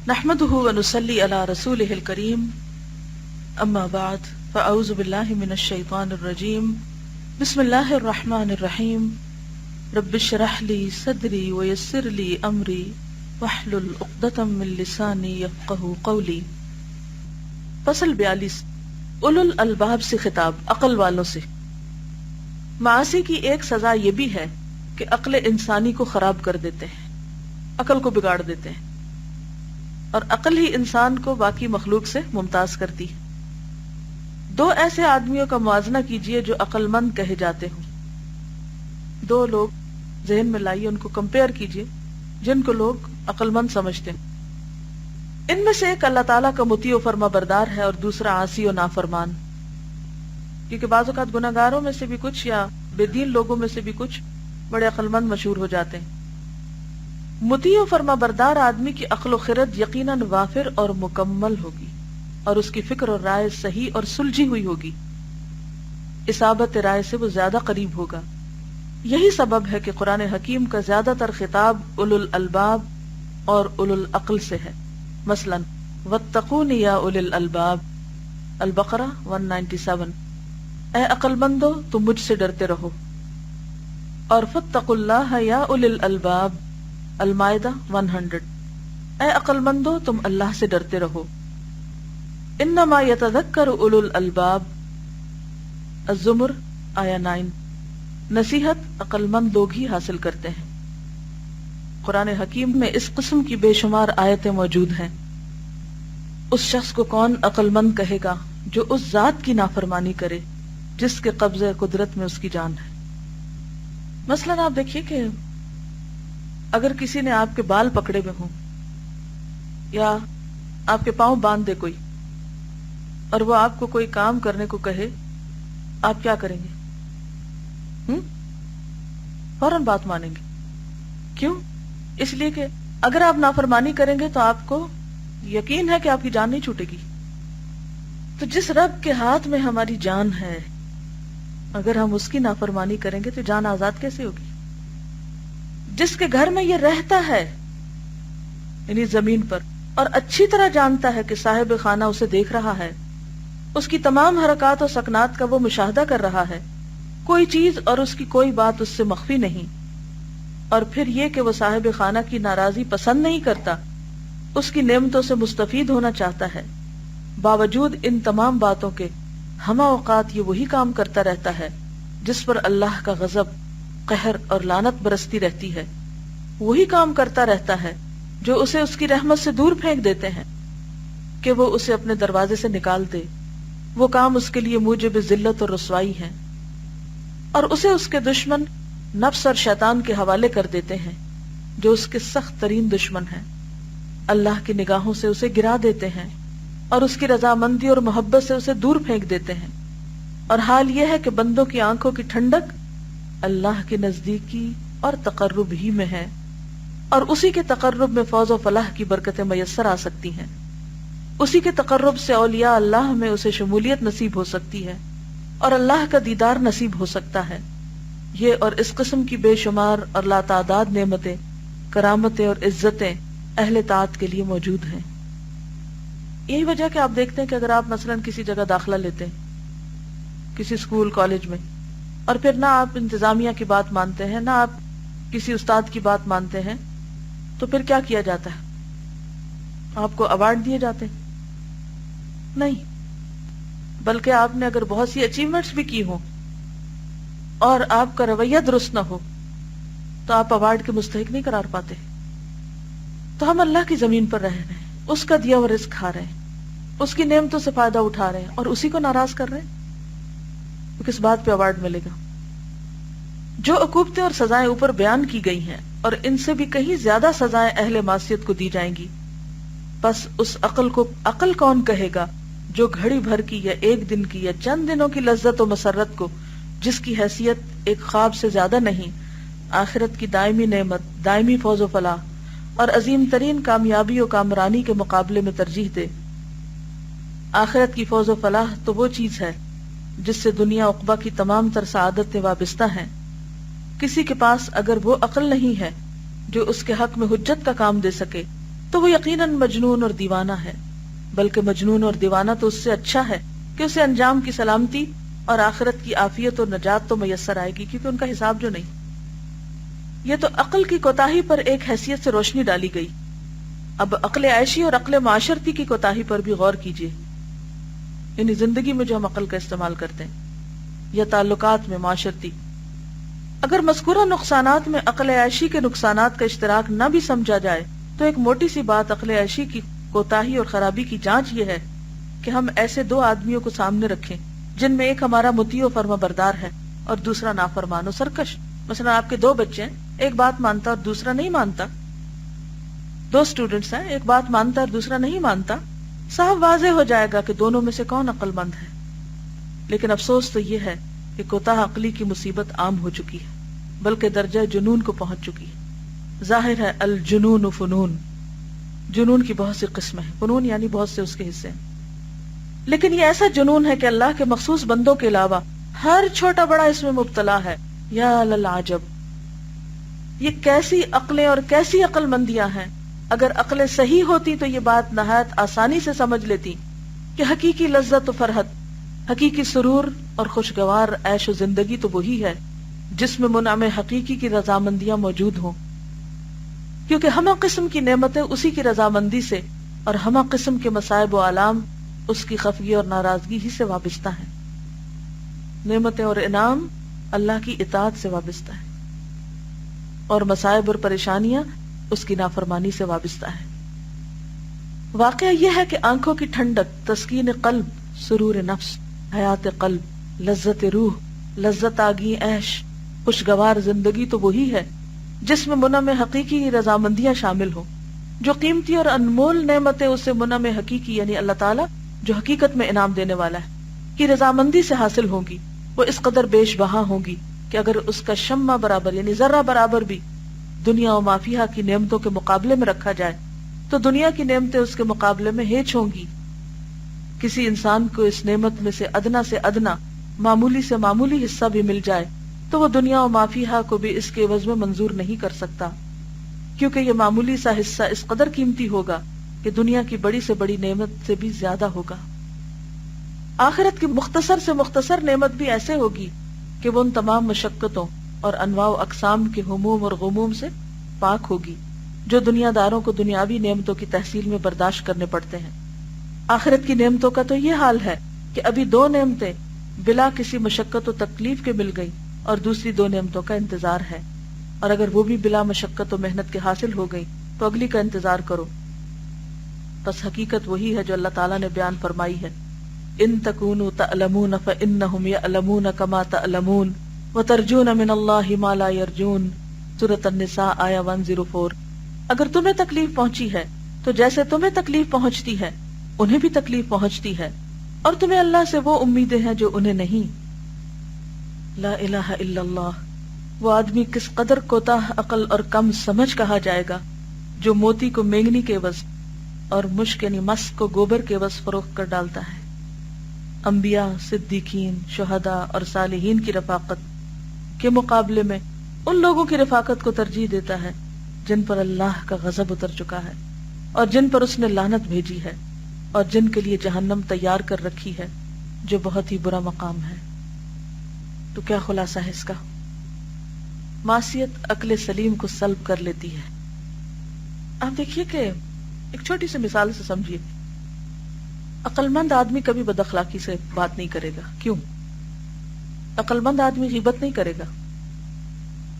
نحمده ونصلي على رسوله الكريم اما بعد فاعوذ بالله من الشيطان الرجيم بسم الله الرحمن الرحيم رب اشرح لي صدري ويسر لي امري واحلل عقدة من لساني يفقهوا قولي۔ فصل 42، اولو الالباب سے خطاب، عقل والوں سے۔ معاصی کی ایک سزا یہ بھی ہے کہ عقل انسانی کو خراب کر دیتے ہیں، عقل کو بگاڑ دیتے ہیں، اور عقل ہی انسان کو باقی مخلوق سے ممتاز کرتی ہے۔ دو ایسے آدمیوں کا موازنہ کیجئے جو عقل مند کہے جاتے ہوں۔ دو لوگ ذہن میں لائیے، ان کو کمپیئر کیجئے جن کو لوگ عقل مند سمجھتے ہیں۔ ان میں سے ایک اللہ تعالیٰ کا مطیع و فرما بردار ہے اور دوسرا عاصی و نافرمان، کیونکہ بعض اوقات گناہ گاروں میں سے بھی کچھ یا بے دین لوگوں میں سے بھی کچھ بڑے عقل مند مشہور ہو جاتے ہیں۔ مطیع و فرما بردار آدمی کی عقل و خرد یقیناً وافر اور مکمل ہوگی، اور اس کی فکر اور رائے صحیح اور سلجھی ہوئی ہوگی، اصابت رائے سے وہ زیادہ قریب ہوگا۔ یہی سبب ہے کہ قرآن حکیم کا زیادہ تر خطاب اولو الالباب اور اولو العقل سے ہے۔ مثلا واتقون یا اولی الالباب، البقرہ 197، اے عقل مندو تم مجھ سے ڈرتے رہو، اور فاتقوا اللہ یا اولی الالباب، المائدہ 100، اے عقل مندو تم اللہ سے ڈرتے رہو۔ انما یتذکر اولو الالباب، الزمر آیہ 9، نصیحت عقل مند لوگ ہی حاصل کرتے ہیں۔ قرآن حکیم میں اس قسم کی بے شمار آیتیں موجود ہیں۔ اس شخص کو کون عقل مند کہے گا جو اس ذات کی نافرمانی کرے جس کے قبضہ قدرت میں اس کی جان ہے۔ مثلا آپ دیکھیے کہ اگر کسی نے آپ کے بال پکڑے ہوئے ہوں یا آپ کے پاؤں باندھ دے کوئی، اور وہ آپ کو کوئی کام کرنے کو کہے، آپ کیا کریں گے؟ فوراً بات مانیں گے۔ کیوں؟ اس لیے کہ اگر آپ نافرمانی کریں گے تو آپ کو یقین ہے کہ آپ کی جان نہیں چھوٹے گی۔ تو جس رب کے ہاتھ میں ہماری جان ہے، اگر ہم اس کی نافرمانی کریں گے تو جان آزاد کیسے ہوگی؟ جس کے گھر میں یہ رہتا ہے، یعنی زمین پر، اور اچھی طرح جانتا ہے کہ صاحب خانہ اسے دیکھ رہا ہے، اس کی تمام حرکات و سکنات کا وہ مشاہدہ کر رہا ہے، کوئی چیز اور اس کی کوئی بات اس سے مخفی نہیں، اور پھر یہ کہ وہ صاحب خانہ کی ناراضی پسند نہیں کرتا، اس کی نعمتوں سے مستفید ہونا چاہتا ہے، باوجود ان تمام باتوں کے ہمہ اوقات یہ وہی کام کرتا رہتا ہے جس پر اللہ کا غضب، قہر اور لعنت برستی رہتی ہے، وہی کام کرتا رہتا ہے جو اسے اس کی رحمت سے دور پھینک دیتے ہیں کہ وہ اسے اپنے دروازے سے نکال دے۔ وہ کام اس کے لیے موجب ذلت اور رسوائی ہیں، اور اسے اس کے دشمن نفس اور شیطان کے حوالے کر دیتے ہیں جو اس کے سخت ترین دشمن ہیں۔ اللہ کی نگاہوں سے اسے گرا دیتے ہیں اور اس کی رضامندی اور محبت سے اسے دور پھینک دیتے ہیں، اور حال یہ ہے کہ بندوں کی آنکھوں کی ٹھنڈک اللہ کی نزدیکی اور تقرب ہی میں ہے، اور اسی کے تقرب میں فوز و فلاح کی برکتیں میسر آ سکتی ہیں، اسی کے تقرب سے اولیاء اللہ میں اسے شمولیت نصیب ہو سکتی ہے اور اللہ کا دیدار نصیب ہو سکتا ہے۔ یہ اور اس قسم کی بے شمار اور لاتعداد نعمتیں، کرامتیں اور عزتیں اہل طاعت کے لیے موجود ہیں۔ یہی وجہ کہ آپ دیکھتے ہیں کہ اگر آپ مثلا کسی جگہ داخلہ لیتے ہیں، کسی اسکول کالج میں، اور پھر نہ آپ انتظامیہ کی بات مانتے ہیں، نہ آپ کسی استاد کی بات مانتے ہیں، تو پھر کیا کیا جاتا ہے؟ آپ کو ایوارڈ دیے جاتے ہیں؟ نہیں، بلکہ آپ نے اگر بہت سی اچیومنٹس بھی کی ہوں اور آپ کا رویہ درست نہ ہو تو آپ ایوارڈ کے مستحق نہیں قرار پاتے۔ تو ہم اللہ کی زمین پر رہ رہے ہیں، اس کا دیا ہوا رزق کھا رہے ہیں، اس کی نعمتوں سے فائدہ اٹھا رہے ہیں، اور اسی کو ناراض کر رہے ہیں، تو کس بات پہ ایوارڈ ملے گا؟ جو عقوبتیں اور سزائیں اوپر بیان کی گئی ہیں، اور ان سے بھی کہیں زیادہ سزائیں اہل معصیت کو دی جائیں گی، بس اس عقل کو عقل کون کہے گا جو گھڑی بھر کی یا ایک دن کی یا چند دنوں کی لذت و مسرت کو، جس کی حیثیت ایک خواب سے زیادہ نہیں، آخرت کی دائمی نعمت، دائمی فوز و فلاح اور عظیم ترین کامیابی و کامرانی کے مقابلے میں ترجیح دے۔ آخرت کی فوز و فلاح تو وہ چیز ہے جس سے دنیا عقبہ کی تمام تر سعادتیں وابستہ ہیں۔ کسی کے پاس اگر وہ عقل نہیں ہے جو اس کے حق میں حجت کا کام دے سکے تو وہ یقیناً مجنون اور دیوانہ ہے، بلکہ مجنون اور دیوانہ تو اس سے اچھا ہے کہ اسے انجام کی سلامتی اور آخرت کی عافیت اور نجات تو میسر آئے گی، کیونکہ ان کا حساب جو نہیں۔ یہ تو عقل کی کوتاہی پر ایک حیثیت سے روشنی ڈالی گئی، اب عقل عیشی اور عقل معاشرتی کی کوتاہی پر بھی غور کیجیے، یعنی زندگی میں جو ہم عقل کا استعمال کرتے ہیں یا تعلقات میں معاشرتی۔ اگر مذکورہ نقصانات میں عقل عیشی کے نقصانات کا اشتراک نہ بھی سمجھا جائے تو ایک موٹی سی بات عقل عیشی کی کوتاہی اور خرابی کی جانچ یہ ہے کہ ہم ایسے دو آدمیوں کو سامنے رکھیں جن میں ایک ہمارا مطیع و فرما بردار ہے اور دوسرا نافرمان و سرکش۔ مثلا آپ کے دو بچے ہیں، ایک بات مانتا اور دوسرا نہیں مانتا، دو اسٹوڈنٹس ہیں، ایک بات مانتا اور دوسرا نہیں مانتا، صاف واضح ہو جائے گا کہ دونوں میں سے کون عقل مند ہے۔ لیکن افسوس تو یہ ہے کہ کوتاہ عقلی کی مصیبت عام ہو چکی ہے، بلکہ درجہ جنون کو پہنچ چکی ہے۔ ظاہر ہے الجنون فنون، جنون کی بہت سی قسمیں ہیں، فنون یعنی بہت سے اس کے حصے ہیں، لیکن یہ ایسا جنون ہے کہ اللہ کے مخصوص بندوں کے علاوہ ہر چھوٹا بڑا اس میں مبتلا ہے۔ یا للعجب، یہ کیسی عقلیں اور کیسی عقل مندیاں ہیں۔ اگر عقلیں صحیح ہوتی تو یہ بات نہایت آسانی سے سمجھ لیتی کہ حقیقی لذت و فرحت، حقیقی سرور اور خوشگوار عیش و زندگی تو وہی ہے جس میں منعم حقیقی کی رضامندیاں موجود ہوں، کیونکہ ہمہ قسم کی نعمتیں اسی کی رضامندی سے اور ہمہ قسم کے مصائب و آلام اس کی خفگی اور ناراضگی ہی سے وابستہ ہیں۔ نعمتیں اور انعام اللہ کی اطاعت سے وابستہ ہیں اور مصائب اور پریشانیاں اس کی نافرمانی سے وابستہ ہیں۔ واقعہ یہ ہے کہ آنکھوں کی ٹھنڈک، تسکین قلب، سرور نفس، حیات قلب، لذت روح، لذت آگی عیش، خوشگوار زندگی تو وہی ہے جس میں منعم حقیقی کی رضامندیاں شامل ہوں۔ جو قیمتی اور انمول نعمتیں اسے منعم حقیقی یعنی اللہ تعالیٰ جو حقیقت میں انعام دینے والا ہے کی رضامندی سے حاصل ہوں گی، وہ اس قدر بیش بہا ہوں گی کہ اگر اس کا شمع برابر یعنی ذرہ برابر بھی دنیا و ما فیہا کی نعمتوں کے مقابلے میں رکھا جائے تو دنیا کی نعمتیں اس کے مقابلے میں ہیچ ہوں گی۔ کسی انسان کو اس نعمت میں سے ادنا معمولی سے معمولی حصہ بھی مل جائے تو وہ دنیا و ما فیہا کو بھی اس کے عوض میں منظور نہیں کر سکتا، کیونکہ یہ معمولی سا حصہ اس قدر قیمتی ہوگا کہ دنیا کی بڑی سے بڑی نعمت سے بھی زیادہ ہوگا۔ آخرت کی مختصر سے مختصر نعمت بھی ایسے ہوگی کہ وہ ان تمام مشقتوں اور انواع و اقسام کے ہموم اور غموم سے پاک ہوگی جو دنیا داروں کو دنیاوی نعمتوں کی تحصیل میں برداشت کرنے پڑتے ہیں۔ آخرت کی نعمتوں کا تو یہ حال ہے کہ ابھی دو نعمتیں بلا کسی مشقت و تکلیف کے مل گئی اور دوسری دو نعمتوں کا انتظار ہے، اور اگر وہ بھی بلا مشقت و محنت کے حاصل ہو گئی تو اگلی کا انتظار کرو۔ بس حقیقت وہی ہے جو اللہ تعالیٰ نے بیان فرمائی ہے، ان تکونوا تعلمون فانہم یعلمون کما تعلمون وترجون من اللہ ما لا یرجون، سورۃ النساء آیہ 104۔ اگر تمہیں تکلیف پہنچی ہے تو جیسے تمہیں تکلیف پہنچتی ہے انہیں بھی تکلیف پہنچتی ہے، اور تمہیں اللہ سے وہ امیدیں ہیں جو انہیں نہیں۔ لا الہ الا اللہ، وہ آدمی کس قدر کوتاہ عقل اور کم سمجھ کہا جائے گا جو موتی کو مینگنی کے عوض اور مشک یعنی مسک کو گوبر کے عوض فروخت کر ڈالتا ہے۔ انبیاء، صدیقین، شہداء اور صالحین کی رفاقت کے مقابلے میں ان لوگوں کی رفاقت کو ترجیح دیتا ہے جن پر اللہ کا غضب اتر چکا ہے اور جن پر اس نے لعنت بھیجی ہے اور جن کے لیے جہنم تیار کر رکھی ہے جو بہت ہی برا مقام ہے۔ تو کیا خلاصہ ہے اس کا؟ معصیت عقل سلیم کو سلب کر لیتی ہے۔ آپ دیکھیے کہ ایک چھوٹی سی مثال سے سمجھیے، عقل مند آدمی کبھی بد اخلاقی سے بات نہیں کرے گا۔ کیوں؟ عقل مند آدمی غیبت نہیں کرے گا،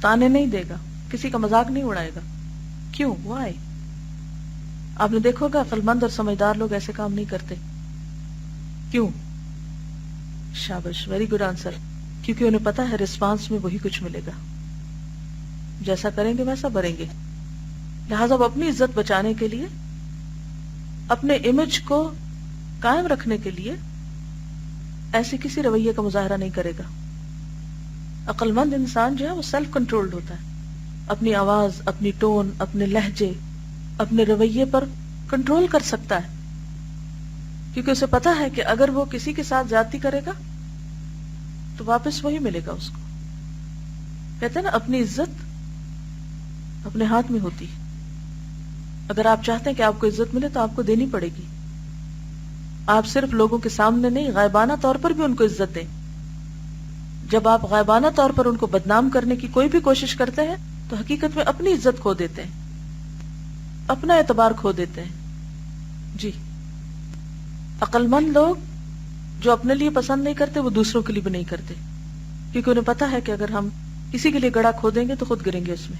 تانے نہیں دے گا، کسی کا مذاق نہیں اڑائے گا۔ کیوں؟ وائی؟ آپ نے دیکھو گا عقل مند اور سمجھدار لوگ ایسے کام نہیں کرتے۔ کیوں؟ شاباش، ویری گڈ آنسر۔ کیونکہ انہیں پتا ہے رسپانس میں وہی کچھ ملے گا، جیسا کریں گے ویسا بھریں گے۔ لہٰذا وہ اپنی عزت بچانے کے لیے، اپنے امیج کو قائم رکھنے کے لیے ایسے کسی رویے کا مظاہرہ نہیں کرے گا۔ عقل مند انسان جو ہے وہ سیلف کنٹرولڈ ہوتا ہے، اپنی آواز، اپنی ٹون، اپنے لہجے، اپنے رویے پر کنٹرول کر سکتا ہے، کیونکہ اسے پتا ہے کہ اگر وہ کسی کے ساتھ زیادتی کرے گا تو واپس وہی ملے گا اس کو۔ کہتے ہیں نا اپنی عزت اپنے ہاتھ میں ہوتی ہے، اگر آپ چاہتے ہیں کہ آپ کو عزت ملے تو آپ کو دینی پڑے گی. آپ صرف لوگوں کے سامنے نہیں، غائبانہ طور پر بھی ان کو عزت دیں. جب آپ غائبانہ طور پر ان کو بدنام کرنے کی کوئی بھی کوشش کرتے ہیں تو حقیقت میں اپنی عزت کھو دیتے ہیں، اپنا اعتبار کھو دیتے ہیں. جی، عقل مند لوگ جو اپنے لیے پسند نہیں کرتے وہ دوسروں کے لیے بھی نہیں کرتے، کیونکہ انہیں پتا ہے کہ اگر ہم کسی کے لیے گڑھا کھو دیں گے تو خود گریں گے اس میں.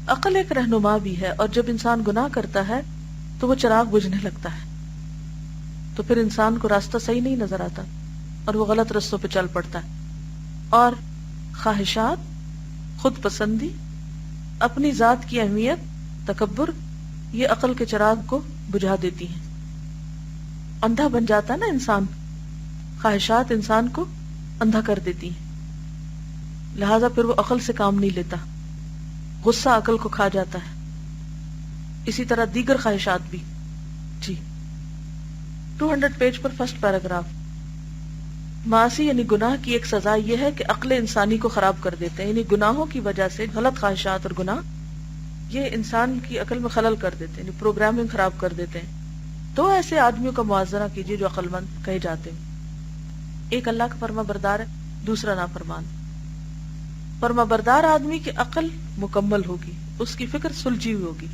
عقل ایک رہنما بھی ہے، اور جب انسان گناہ کرتا ہے تو وہ چراغ بجھنے لگتا ہے، تو پھر انسان کو راستہ صحیح نہیں نظر آتا اور وہ غلط رستوں پہ چل پڑتا ہے. اور خواہشات، خود پسندی، اپنی ذات کی اہمیت، تکبر، یہ عقل کے چراغ کو بجھا دیتی ہیں. اندھا بن جاتا ہے نا انسان، خواہشات انسان کو اندھا کر دیتی ہیں، لہذا پھر وہ عقل سے کام نہیں لیتا. غصہ عقل کو کھا جاتا ہے، اسی طرح دیگر خواہشات بھی. جی 200 پیج پر فرسٹ پیراگراف. معاصی یعنی گناہ کی ایک سزا یہ ہے کہ عقل انسانی کو خراب کر دیتے ہیں، یعنی گناہوں کی وجہ سے غلط خواہشات اور گناہ یہ انسان کی عقل میں خلل کر دیتے ہیں، یعنی پروگرامنگ خراب کر دیتے ہیں. دو ایسے آدمیوں کا موازنہ کیجیے جو عقل مند کہے جاتے ہیں. ایک اللہ کا فرما بردار ہے، دوسرا نافرمان. فرما بردار آدمی کی عقل مکمل ہوگی، اس کی فکر سلجھی ہوئی ہوگی،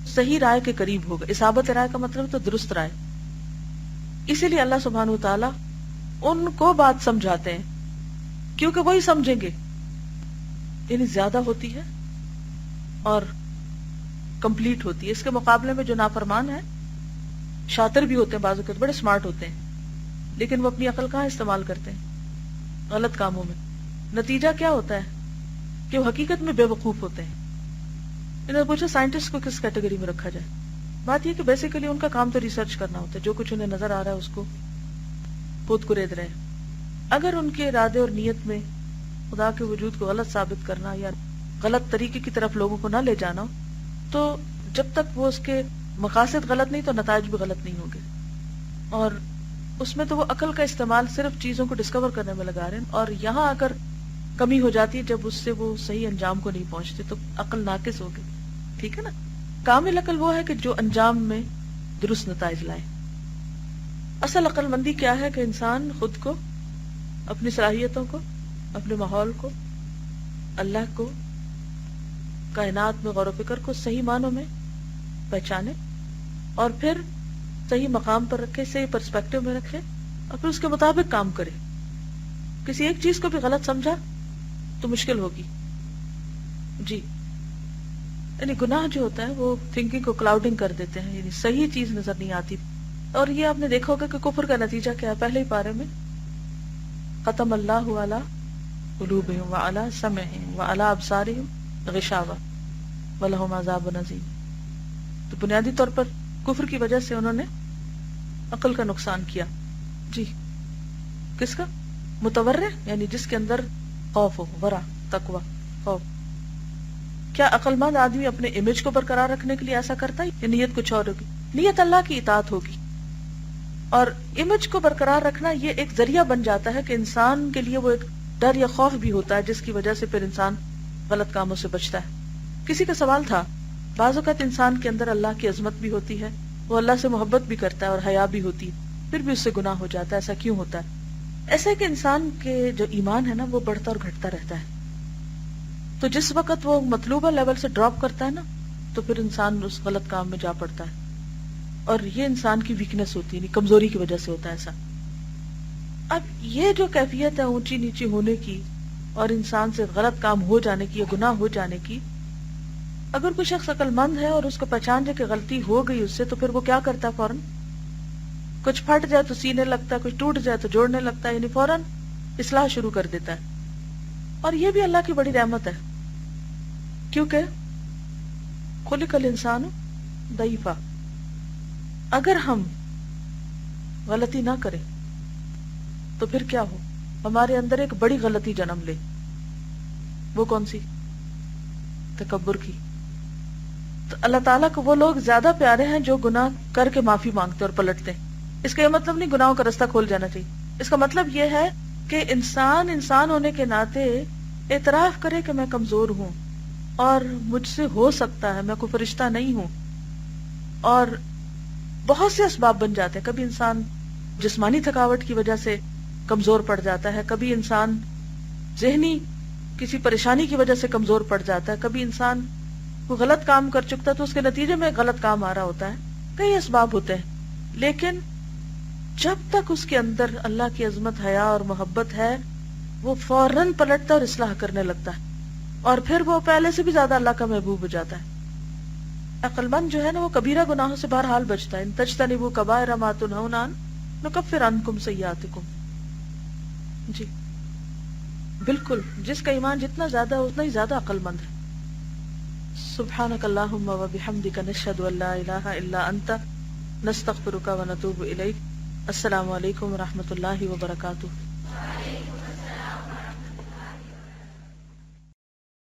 صحیح رائے کے قریب ہوگا. اصابت رائے کا مطلب تو درست رائے. اسی لیے اللہ سبحانہ وتعالی ان کو بات سمجھاتے ہیں کیونکہ وہی سمجھیں گے، یعنی زیادہ ہوتی ہے اور کمپلیٹ ہوتی ہے. اس کے مقابلے میں جو نافرمان ہیں شاطر بھی ہوتے ہیں، بعض اوقات بڑے سمارٹ ہوتے ہیں، لیکن وہ اپنی عقل کہاں استعمال کرتے ہیں؟ غلط کاموں میں. نتیجہ کیا ہوتا ہے کہ وہ حقیقت میں بے وقوف ہوتے ہیں. انہوں نے پوچھا سائنٹسٹ کو کس کیٹیگری میں رکھا جائے؟ بات یہ کہ بیسیکلی ان کا کام تو ریسرچ کرنا ہوتا ہے، جو کچھ انہیں نظر آ رہا ہے اس کو خود کو ریت رہے. اگر ان کے ارادے اور نیت میں خدا کے وجود کو غلط ثابت کرنا یا غلط طریقے کی طرف لوگوں کو نہ لے جانا، تو جب تک وہ اس کے مقاصد غلط نہیں تو نتائج بھی غلط نہیں ہوں گے. اور اس میں تو وہ عقل کا استعمال صرف چیزوں کو ڈسکور کرنے میں لگا رہے ہیں، اور یہاں اگر کمی ہو جاتی ہے جب اس سے وہ صحیح انجام کو نہیں پہنچتے تو عقل ناقص ہوگی. ٹھیک ہے نا؟ کامل عقل وہ ہے کہ جو انجام میں درست نتائج لائے. اصل عقل مندی کیا ہے کہ انسان خود کو، اپنی صلاحیتوں کو، اپنے ماحول کو، اللہ کو، کائنات میں غور و فکر کو صحیح معنوں میں پہچانے اور پھر صحیح مقام پر رکھے، صحیح پرسپیکٹو میں رکھے اور پھر اس کے مطابق کام کرے. کسی ایک چیز کو بھی غلط سمجھا تو مشکل ہوگی. جی، یعنی گناہ جو ہوتا ہے وہ تھنکنگ کو کلاؤڈنگ کر دیتے ہیں، یعنی صحیح چیز نظر نہیں آتی. اور یہ آپ نے دیکھا ہوگا کہ کفر کا نتیجہ کیا ہے. پہلے ہی پارے میں ختم اللہ علی قلوبہم وعلی سمعہم وعلی ابصارہم غشاوہ ولہم عذاب عظیم. تو بنیادی طور پر کفر کی وجہ سے انہوں نے عقل کا نقصان کیا. جی، کس کا؟ متورع، یعنی جس کے اندر خوف ہو، ورع، تقوی، خوف. کیا عقل مند آدمی اپنے امیج کو برقرار رکھنے کے لیے ایسا کرتا ہے یا نیت کچھ اور ہوگی؟ نیت اللہ کی اطاعت ہوگی. اور امیج کو برقرار رکھنا یہ ایک ذریعہ بن جاتا ہے کہ انسان کے لیے وہ ایک ڈر یا خوف بھی ہوتا ہے جس کی وجہ سے پھر انسان غلط کاموں سے بچتا ہے. کسی کا سوال تھا، بعض اوقات انسان کے اندر اللہ کی عظمت بھی ہوتی ہے، وہ اللہ سے محبت بھی کرتا ہے اور حیا بھی ہوتی ہے، پھر بھی اس سے گناہ ہو جاتا ہے. ایسا کیوں ہوتا ہے؟ ایسا ہے کہ انسان کے جو ایمان ہے نا وہ بڑھتا اور گھٹتا رہتا ہے. تو جس وقت وہ مطلوبہ لیول سے ڈراپ کرتا ہے نا تو پھر انسان اس غلط کام میں جا پڑتا ہے. اور یہ انسان کی ویکنس ہوتی ہے، کمزوری کی وجہ سے ہوتا ہے ایسا. اب یہ جو کیفیت ہے اونچی نیچی ہونے کی اور انسان سے غلط کام ہو جانے کی یا گناہ ہو جانے کی، اگر کوئی شخص عقل مند ہے اور اس کو پہچان جائے کہ غلطی ہو گئی اس سے، تو پھر وہ کیا کرتا ہے؟ فوراً کچھ پھٹ جائے تو سینے لگتا ہے، کچھ ٹوٹ جائے تو جوڑنے لگتا ہے، یعنی فوراً اصلاح شروع کر دیتا ہے. اور یہ بھی اللہ کی بڑی رحمت ہے، کیونکہ خلق الانسان ضعیفا. اگر ہم غلطی نہ کریں تو پھر کیا ہو؟ ہمارے اندر ایک بڑی غلطی جنم لے. وہ کون سی؟ تکبر کی. تو اللہ تعالیٰ کو وہ لوگ زیادہ پیارے ہیں جو گناہ کر کے معافی مانگتے اور پلٹتے ہیں. اس کا یہ مطلب نہیں گناہوں کا رستہ کھول جانا چاہیے. اس کا مطلب یہ ہے کہ انسان ہونے کے ناطے اعتراف کرے کہ میں کمزور ہوں اور مجھ سے ہو سکتا ہے، میں کوئی فرشتہ نہیں ہوں، اور بہت سے اسباب بن جاتے ہیں. کبھی انسان جسمانی تھکاوٹ کی وجہ سے کمزور پڑ جاتا ہے، کبھی انسان ذہنی کسی پریشانی کی وجہ سے کمزور پڑ جاتا ہے، کبھی انسان کوئی غلط کام کر چکتا ہے تو اس کے نتیجے میں غلط کام آ رہا ہوتا ہے. کئی اسباب ہوتے ہیں، لیکن جب تک اس کے اندر اللہ کی عظمت، حیا اور محبت ہے، وہ فوراً پلٹتا اور اصلاح کرنے لگتا ہے، اور پھر وہ پہلے سے بھی زیادہ اللہ کا محبوب ہو جاتا ہے. عقل مند جو ہے نا، وہ کبیرہ گناہوں سے بہرحال بچتا ہے. ان تجتنبوا کبائر ما تنہون عنہ نکفر عنکم سیئاتکم. جی بالکل، جس کا ایمان جتنا زیادہ ہے اتنا ہی زیادہ عقل مند ہے. سبحانک اللہم و بحمدک نشہد ان لا الہ الا انت نستغفرک و نتوب الیک. السلام علیکم و رحمۃ اللہ وبرکاتہ.